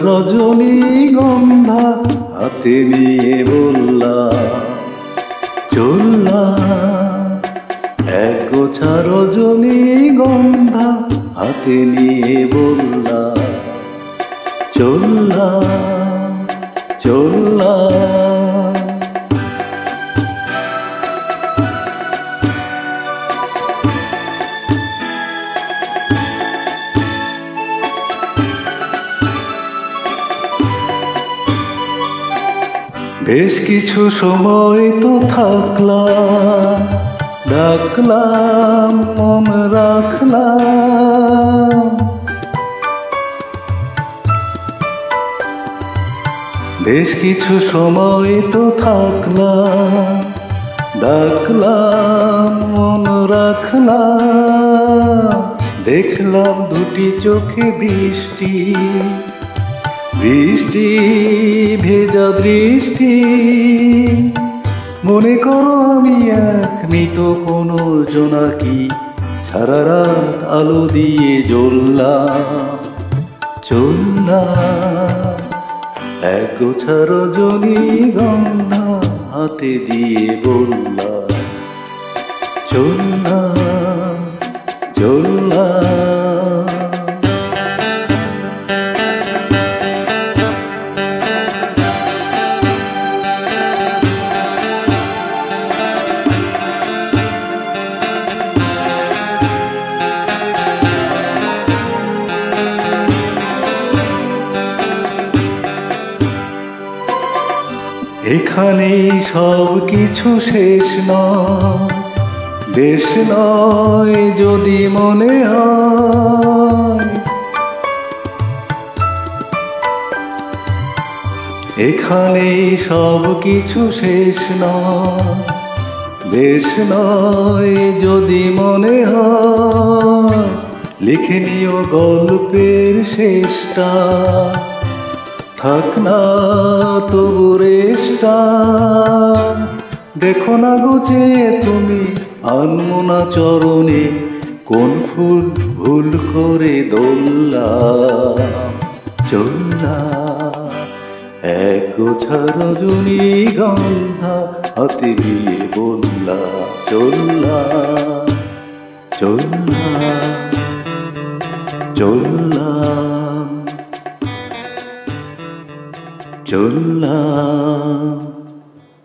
রজনীগন্ধা হাতে নিয়ে বললাম চললাম, এক গোছা রজনীগন্ধা হাতে নিয়ে বললাম চললাম চললাম। বেশ কিছু সময় তো থাকলাম, ডাকলাম মন রাখলাম। বেশ কিছু সময় তো থাকলাম, ডাকলাম মন রাখলাম। দেখলাম দুটি চোখে বৃষ্টি, বৃষ্টি ভেজা দৃষ্টি। মনে করো আমি এক মৃত কোনো জোনাকি, সারা রাত আলো দিয়ে জ্বললাম চললাম। এক গোছা রজনীগন্ধা হাতে দিয়ে বললাম চললাম চললাম। এখানেই সব কিছু শেষ নয়, বেশ নয় যদি মনে হয়। এখানেই সব কিছু শেষ নয়, বেশ নয় যদি মনে হয়। লিখে নিও গল্পের শেষটা, থাক না তবু রেশটা। দেখো না গো যে তুমি আনমনা চরণে কোন ফুল ভুল করে দোললাম চললাম। এক গোছা রজনীগন্ধা হাতে দিয়ে বললাম চললাম চললাম চললাম চললাম।